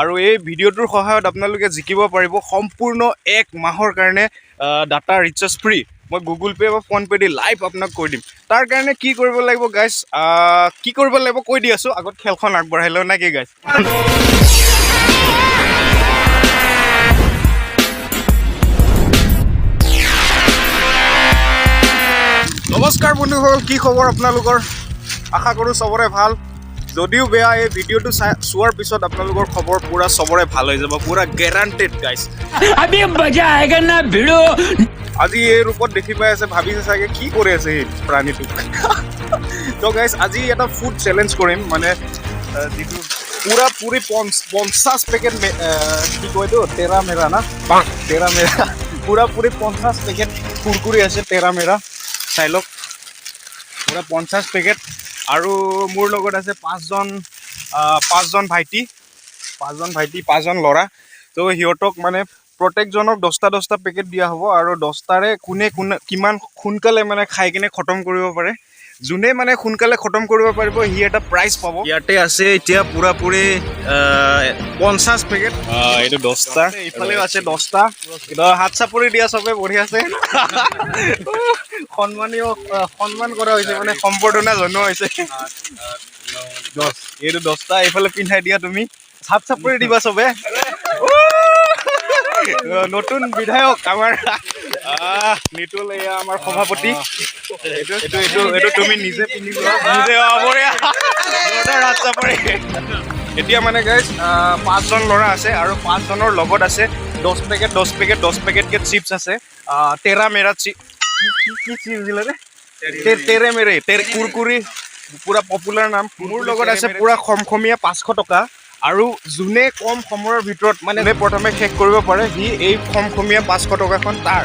আৰু এই ভিডিঅ'টোৰ সহায়ত আপোনালোকে জিকিব পাৰিব সম্পূৰ্ণ 1 মাহৰ কাৰণে ডাটা ৰিচাৰ্জ ফ্ৰী। মই গুগল পে' বা ফোনপে' দি লাইভ আপোনাক কৈ দিম। তাৰ কাৰণে কি কৰিব লাগিব গাইজ, কি কৰিব লাগিব কৈ দি আছোঁ, আগত খেলখন আগবঢ়াই লওঁ নে কি গাইজ। নমস্কাৰ বন্ধুসকল, কি খবৰ আপোনালোকৰ? আশা কৰোঁ চবৰে ভাল। যদিও বেয়া, এই ভিডিঅ'টো চোৱাৰ পিছত আপোনালোকৰ খবৰ পুৰা চবৰে ভাল হৈ যাব, পুৰা গেৰাণ্টেড গাইজ। আজি এই ৰূপত দেখি পাই আছে, ভাবিছে চাগে কি কৰি আছে এই প্ৰাণীটো। তো গাইজ আজি এটা ফুড চেলেঞ্জ কৰিম, মানে যিটো পুৰা পুৰি 50 পেকেট কি কয় এইটো তেৰা মেৰা না, তেৰা মেৰা পুৰা পুৰি 50 পেকেট কুৰকুৰি আছে তেৰা মেৰা, চাই লওক পুৰা 50 পেকেট। আৰু মোৰ লগত আছে পাঁচজন ভাইটি, 5জন ল'ৰা। তো সিহঁতক মানে প্ৰত্যেকজনক 10টা পেকেট দিয়া হ'ব, আৰু 10টাৰে কোনে কিমান সোনকালে মানে খাই কিনে খতম কৰিব পাৰে, যোনে মানে সোনকালে খতম কৰিব পাৰিব সি এটা প্ৰাইজ পাব। ইয়াতে আছে এতিয়া পুৰা পুৰি 50 পেকেট, এইটো 10টা, এইফালেও আছে 10টা। হাত চাপৰি দিয়া চবে বঢ়িয়া আছে। সন্মান কৰা হৈছে, মানে সম্বৰ্ধনা জনোৱা হৈছে। এইটো 10টা, এইফালে পিন্ধাই দিয়া তুমি, হাত চাপৰি দিবা চবে। নতুন বিধায়ক আমাৰ নিতুল, এয়া আমাৰ সভাপতি। এইটো তুমি নিজে পিন্ধিবা, নিজে হাত চাপৰি। এতিয়া মানে গাইজ 5জন ল'ৰা আছে, আৰু 5জনৰ লগত আছে 10 পেকেটকে চিপছ আছে, তেৰা মেৰা চিপছ। কি চিপছ দিলে ৰে? তেৰে মেৰে কুৰকুৰি, পুৰা পপুলাৰ নাম। মোৰ লগত আছে পুৰা খমখমীয়া 500 টকা, আৰু যোনে কম সময়ৰ ভিতৰত মানে প্ৰথমে শেষ কৰিব পাৰে সি এই খমখমীয়া 500 টকাখন তাৰ।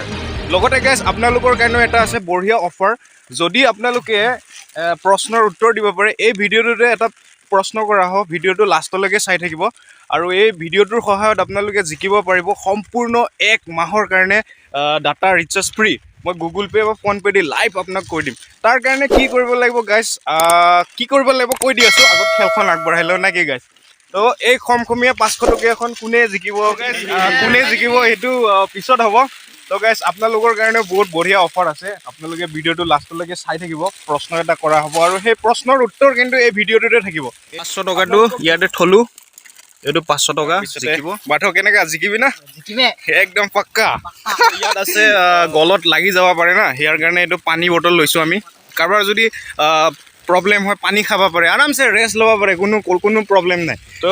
লগতে গাইজ আপোনালোকৰ কাৰণেও এটা আছে বঢ়িয়া অফাৰ। যদি আপোনালোকে প্ৰশ্নৰ উত্তৰ দিব পাৰে, এই ভিডিঅ'টোতে এটা প্ৰশ্ন কৰা হ'ব, ভিডিঅ'টো লাষ্টলৈকে চাই থাকিব, আৰু এই ভিডিঅ'টোৰ সহায়ত আপোনালোকে জিকিব পাৰিব সম্পূৰ্ণ 1 মাহৰ কাৰণে ডাটা ৰিচাৰ্জ ফ্ৰী। মই গুগল পে' বা ফোনপে' দি লাইভ আপোনাক কৈ দিম। তাৰ কাৰণে কি কৰিব লাগিব গাইজ, কি কৰিব লাগিব কৈ দি আছোঁ, আগত খেলখন আগবঢ়াই লওঁ নে কি গাইজ। তো এই খমখমীয়া 500 টকীয়াখন কোনে জিকিব সেইটো পিছত হ'ব। তো গাইজ আপোনালোকৰ কাৰণে বহুত বঢ়িয়া অফাৰ আছে, আপোনালোকে ভিডিঅ'টো লাষ্টলৈকে চাই থাকিব। প্ৰশ্ন এটা কৰা হ'ব, আৰু সেই প্ৰশ্নৰ উত্তৰ কিন্তু এই ভিডিঅ'টোতে থাকিব। 500 টকাটো ইয়াতে থলোঁ, এইটো 500 টকা জিকিব। বাথৌ কেনেকা জিকিবি না? একদম পাক্কা। ইয়াত আছে গলত লাগি যাব পাৰে না, ইয়াৰ কাৰণে এইটো পানী বটল লৈছোঁ আমি। কাৰোবাৰ যদি প্ৰব্লেম হয় পানী খাব পাৰে, আৰামছে ৰেষ্ট ল'ব পাৰে, কোনো প্ৰব্লেম নাই। তো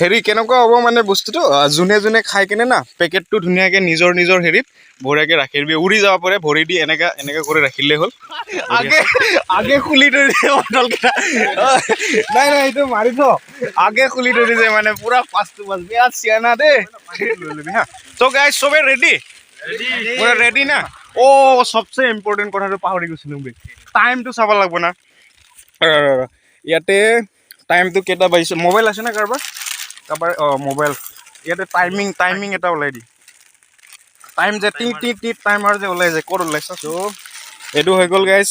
হেৰি কেনেকুৱা হ'ব মানে বস্তুটো, যোনে খাই কেনে না পেকেটটো ধুনীয়াকৈ নিজৰ হেৰিত বঢ়িয়াকৈ ৰাখি দিবি, উৰি যাব পাৰে, ভৰি দি এনেকা কৰি ৰাখিলেই হ'ল। আগে খুলি থৈ দিছে বটলকেইটা, নাই এইটো মাৰি থ, আগে খুলি থৈ দিছে, মানে পুৰা ফাষ্টটো বাজ বেয়া চিয়ানা দেই। লৈ ল'বি হা। তো গাইজ চবে ৰেডি? পুৰা ৰেডি না? চবচে ইম্পৰ্টেণ্ট কথাটো পাহৰি গৈছিলোঁ, টাইমটো চাব লাগিব না। ইয়াতে টাইমটো কেইটা বাজিছে, মোবাইল আছে না কাৰোবাৰ মোবাইল, ইয়াতে টাইমিং এটা ওলাই দি, টাইম যে টি টাইমাৰ যে ওলাই যায়, ক'ত ওলাইছে? ত' এইটো হৈ গ'ল গাইজ,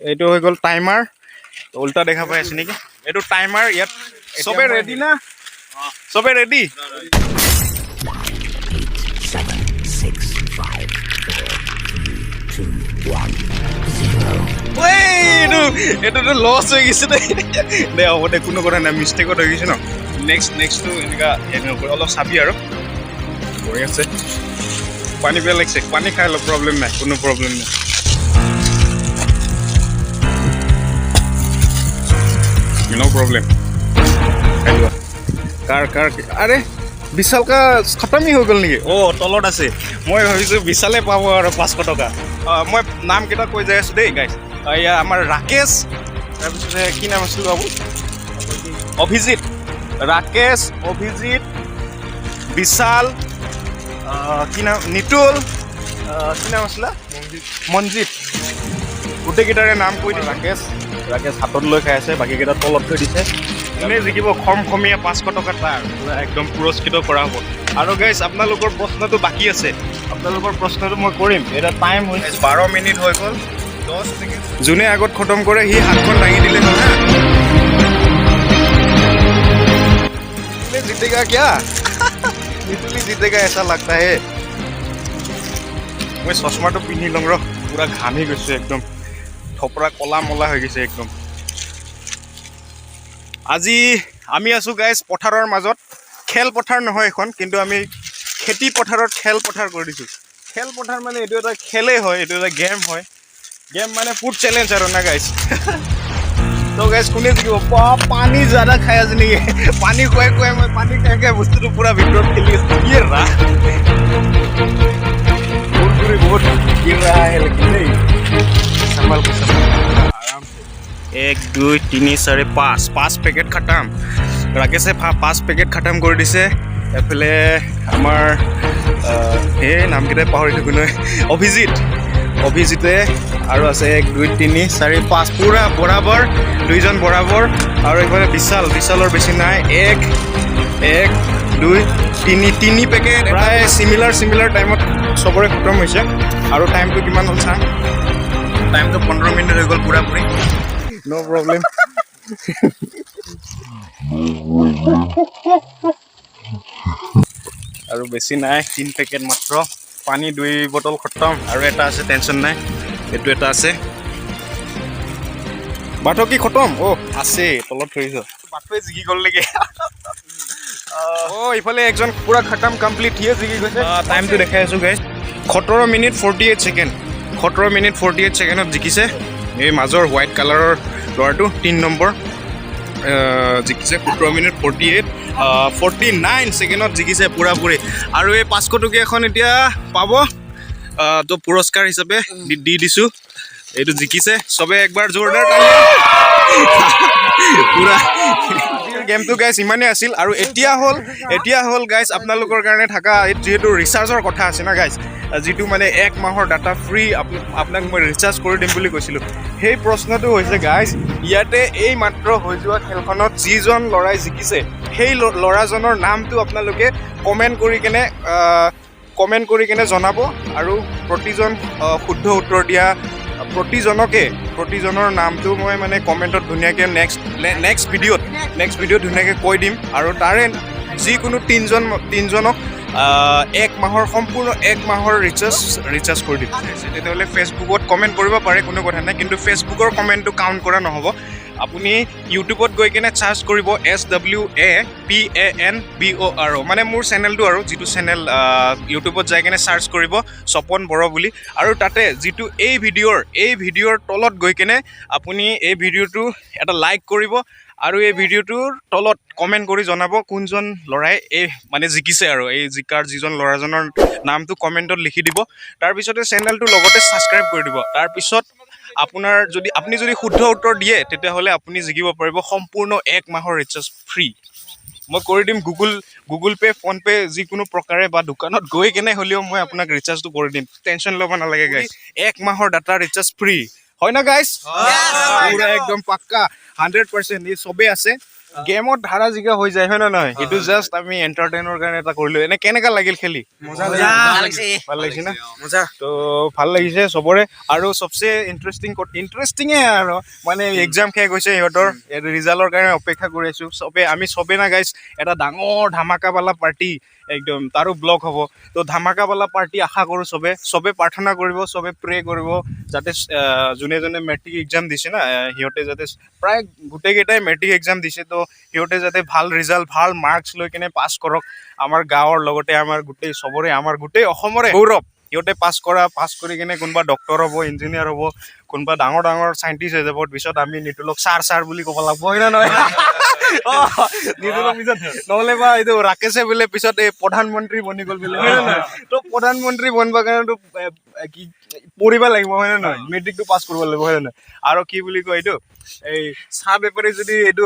এইটো হৈ গ'ল টাইমাৰ, উল্টা দেখা পাই আছে নেকি? এইটো টাইমাৰ। ইয়াত চবে ৰেডি না? চবে ৰেডি? এইটোতো লছ হৈ গৈছে দে হ'ব দে, কোনো কথা নাই, মিষ্টেকত হৈ গৈছে ন। নেক্সটটো এনেকুৱা অলপ চাবি আৰু হৈ আছে। পানী বেয়া লাগিছে, পানী খাই অলপ, প্ৰব্লেম নাই, কোনো প্ৰব্লেম নাই। নো প্ৰব্লেম, খাই লোৱা। কাৰ আৰে বিশাল কা খতমেই হৈ গ'ল নেকি? তলত আছে, মই ভাবিছোঁ বিশালে পাব আৰু 500 টকা। মই নামকেইটা কৈ যাই আছোঁ দেই গাইজ। এয়া আমাৰ ৰাকেশ, তাৰপিছতে কি নাম আছিল বাবু? অভিজিত, ৰাকেশ, অভিজিত, বিশাল, কি নাম, নিতুল, কি নাম আছিলে? মঞ্জিত। গোটেইকেইটাৰে নাম কৈ দিম। ৰাকেশ হাতত লৈ খাই আছে, বাকীকেইটা তলত থৈ দিছে। যোনে জিকিব খমখমীয়া 500 টকা তাৰ একদম পুৰস্কৃত কৰা হ'ব। আৰু গাইজ আপোনালোকৰ প্ৰশ্নটো বাকী আছে, আপোনালোকৰ প্ৰশ্নটো মই কৰিম। এটা টাইম হৈছে 12 মিনিট হৈ গ'ল, 10 ছেকেণ্ড। যোনে আগত খতম কৰে সি হাতখন দাঙি দিলে হ'ল হা। नितुली जीतेगा क्या नितुली जीतेगा ऐसा लगता है मैं चश्मा तो पिंधि लम र पूरा घामी গৈছে একদম থপৰা কলা মলা হৈ গৈছে একদম আজি আমি আছো গাইস পথাৰৰ মাজত খেল পথাৰ নহয় এখন কিন্তু আমি খেতি পথাৰত খেল পথাৰ কৰি দিছো খেল পথাৰ মানে এটো এটা খেলে হয় এটো এটা গেম হয় গেম মানে ফুড চ্যালেঞ্জ আৰু না গাইস তো গাইস কোনে জিকিব পানী জাদা খাই আছে নেকি পানী খুৱাই খুৱাই মই পানী খাই খাই বস্তুটো পুৰা ভিতৰত খেলি আছো কি ৰা कुरकुरी बहुत गिर रहा है लेकिन नहीं संभाल के आराम से 1 2 3 4 5 পেকেট খতম ৰাকেশে 5 পেকেট খতম কৰি দিছে এফালে আমাৰ এই নামকেইটা পাহৰি থাকো নহয় অভিজিতে আৰু আছে 1 2 3 4 5 পুৰা বৰাবৰ দুইজন বৰাবৰ আৰু এফালে বিশালৰ বেছি নাই 1 2 3 পেকেট প্ৰায় সিমিলাৰ টাইমত সবৰে খতম হৈছে আৰু টাইমটো কিমান হ'ল চাম টাইমটো 15 মিনিট হৈ গ'ল পুৰা পুৰি নো প্ৰবলেম আৰু বেছি নাই 3 পেকেট মাত্ৰ পানী 2 বটল খতম আৰু এটা আছে টেনচন নাই এটো এটা আছে বাটো কি খতম ও আছে তলত থৈছো বাটোৱে জিকি গ'ল নেকি ইফালে একজন পুৰা খতম কমপ্লিট হিয়ে জিকি গৈছে টাইমটো দেখাই আছো গাইস 17 মিনিট 48 সেকেন্ড 17 মিনিট 48 সেকেন্ডত জিকিছে এই মাজৰ হোৱাইট কালাৰৰ লৰাটো 3 নম্বৰ জিকিছে 17 মিনিট 49 সেকেন্ডত জিকিছে পুৰা পুৰি আৰু এই 500 টকীয়া এখন এতিয়া পাব তো পুৰস্কাৰ হিচাপে দি দিছো এইটো জিকিছে সবে একবাৰ জোৰদাৰ তালি পুৰা গেমটো গাইস ইমানে আছিল আৰু এতিয়া হল গাইস আপোনালোকৰ কাৰণে থাকা যেহেতু ৰিচাৰ্জৰ কথা আছে না গাইস যেটো মানে 1 মাহৰ ডাটা ফ্ৰী আপোনাক মই ৰিচাৰ্জ কৰি দিম বুলি কৈছিলো সেই প্ৰশ্নটো হৈছে গাইস ইয়াতে এই মাত্ৰ হৈ যোৱা খেলখনত যিজন লৰাই জিকিছে সেই লৰাজনৰ নামটো আপোনালোকে কমেন্ট কৰি কেনে জনাব আৰু প্ৰতিজন শুদ্ধ উত্তৰ দিয়া প্ৰতিজনৰ নামটো মই মানে কমেন্টত ধুনীয়াকৈ নেক্সট ভিডিঅ'ত ধুনীয়াকৈ কৈ দিম আৰু তাৰে যিকোনো তিনজনক 1 মাহৰ সম্পূৰ্ণ 1 মাহৰ ৰিচাৰ্জ কৰি দিম তেতিয়াহ'লে ফেচবুকত কমেন্ট কৰিব পাৰে কোনো কথা নাই কিন্তু ফেচবুকৰ কমেন্টটো কাউণ্ট কৰা নহ'ব আপুনি ইউটিউবত গৈ কেনে চাৰ্চ কৰিব SWAPANBOR মানে মোৰ চেনেলটো আৰু যিটো চেনেল ইউটিউবত যাই কেনে চাৰ্চ কৰিব স্বপন বড় বুলি আৰু তাতে যিটো এই ভিডিঅ'ৰ তলত গৈ কেনে আপুনি এই ভিডিঅ'টো এটা লাইক কৰিব আৰু এই ভিডিঅ'টোৰ তলত কমেন্ট কৰি জনাব কোনজন লৰাই এই মানে জিকিছে আৰু এই জিকাৰ যিজন লৰাজনৰ নামটো কমেন্টত লিখি দিব তাৰ পিছতে চেনেলটো লগতে সাবস্ক্ৰাইব কৰি দিব তাৰ পিছত আপুনি যদি শুদ্ধ উত্তৰ দিয়ে তেতিয়াহ'লে আপুনি জিকিব পাৰিব সম্পূৰ্ণ 1 মাহৰ ৰিচাৰ্জ ফ্ৰী মই কৰি দিম গুগল পে ফোন পে যিকোনো প্ৰকাৰে বা দোকানত গৈ কেনে হলিও মই আপোনাক ৰিচাৰ্জটো কৰি দিম টেনচন ল'ব নালাগে গাইস 1 মাহৰ ডাটা ৰিচাৰ্জ ফ্ৰী হয় না গাইস পুৰা একদম পাক্কা 100% এই সবে আছে গেমত ধাৰা জিকা হৈ যায় হয় না নহয় এটো জাস্ট আমি এন্টাৰটেইনৰ কাৰণে এটা কৰিলো এনে কেনেকা লাগিল খেলি মজা লাগিছে না মজা তো ভাল লাগিছে সবৰে আৰু সবচে ইন্টাৰেষ্টিংয়ে আৰু মানে এক্সাম শেষ হৈছে ইহঁতৰ ৰিজাল্টৰ কাৰণে অপেক্ষা কৰি আছো আমি সবে না গাইস এটা ডাঙৰ ধামাকাবালা পাৰ্টি একদম তাৰো ব্লগ হ'ব তো ধামাকাবালা পাৰ্টি আশা কৰো সবে প্ৰাৰ্থনা কৰিব সবে প্ৰে কৰিব যাতে যোনে মেট্ৰিক এক্সাম দিছে না সিহঁতে যাতে প্ৰায় গোটেই কেইটাই মেট্ৰিক এক্সাম দিছে তো সিহঁতে যাতে ভাল ৰিজাল্ট ভাল মাৰ্কছ লৈ কেনে পাছ কৰক আমাৰ গাঁৱৰ লগতে আমাৰ গোটেই অসমৰে গৌৰৱ সিহঁতে পাছ কৰি কেনে কোনোবা ডক্টৰ হ'ব ইঞ্জিনিয়াৰ হ'ব কোনোবা ডাঙৰ সাইন্টিষ্ট হৈ যাব পিছত আমি নিতুলক ছাৰ বুলি ক'ব লাগিব হয় না নহয় নিতুলক পিছত নহ'লে বা এইটো ৰাকেশে বোলে পিছত এই প্ৰধানমন্ত্ৰী বনি গ'ল বোলে হয় না নহয় তো প্ৰধানমন্ত্ৰী বনিবৰ কাৰণেতো কি পঢ়িব লাগিব হয় না নহয় মেট্ৰিকটো পাছ কৰিব লাগিব হয় না নহয় আৰু কি বুলি কয় এইটো এই চাহ বেপাৰী যদি এইটো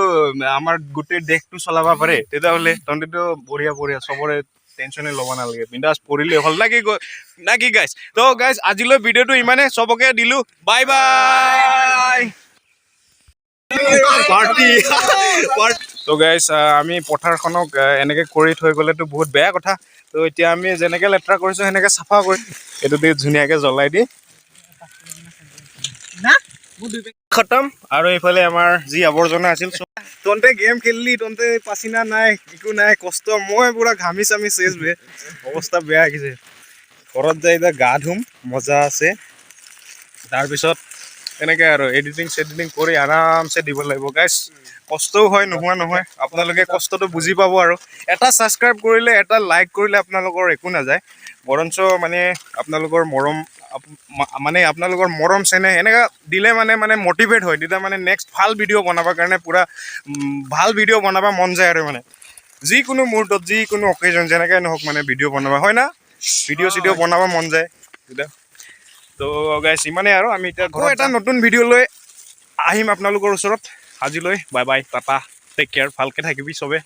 আমাৰ গোটেই দেশটো চলাব পাৰে তেতিয়াহ'লে তহঁতেতো বঢ়িয়া সবৰে টেনচনে ল'ব নালাগে বিন্দাছ পঢ়িলে হ'ল নাকি গাইছ তো গাইছ আজিলৈ ভিডিঅ'টো ইমানে সবকে দিলো বাই তো গাইছ আমি পথাৰখনক এনেকৈ কৰি থৈ গ'লেতো বহুত বেয়া কথা তো এতিয়া আমি যেনেকৈ লেতেৰা কৰিছোঁ সেনেকৈ চাফা কৰি এইটো দি ধুনীয়াকৈ জ্বলাই দি খতম আৰু এইফালে আমাৰ যি আৱৰ্জনা আছিল তহঁতে গেম খেলিলি তহঁতে পাচিনা নাই একো নাই কষ্ট মই পুৰা ঘামি চামি চেচ বে অৱস্থা বেয়া আহিছে ঘৰত যাই এতিয়া গা ধুম মজা আছে তাৰপিছত এনেকৈ আৰু এডিটিং চেডিটিং কৰি আৰামছে দিব লাগিব গাইছ কষ্টও হয় নোহোৱা নহয় আপোনালোকে কষ্টটো বুজি পাব আৰু এটা ছাবস্ক্ৰাইব কৰিলে এটা লাইক কৰিলে আপোনালোকৰ একো নাযায় বৰঞ্চ মানে আপোনালোকৰ মৰম চেনেহ এনেকুৱা দিলে মানে মটিভেট হয় তেতিয়া মানে নেক্সট ভাল ভিডিঅ' বনাবৰ কাৰণে পূৰা ভাল ভিডিঅ' বনাব মন যায় আৰু মানে যিকোনো মুহূৰ্তত যিকোনো অকেজন যেনেকৈ নহওক মানে ভিডিঅ' বনাব হয় না ভিডিঅ' চিডিঅ' বনাব মন যায় তেতিয়া তো গাইছ ইমানেই আৰু আমি এতিয়া ঘৰত এটা নতুন ভিডিঅ' লৈ আহিম আপোনালোকৰ ওচৰত আজিলৈ bye bye tata take care ভালকৈ থাকিবি চবে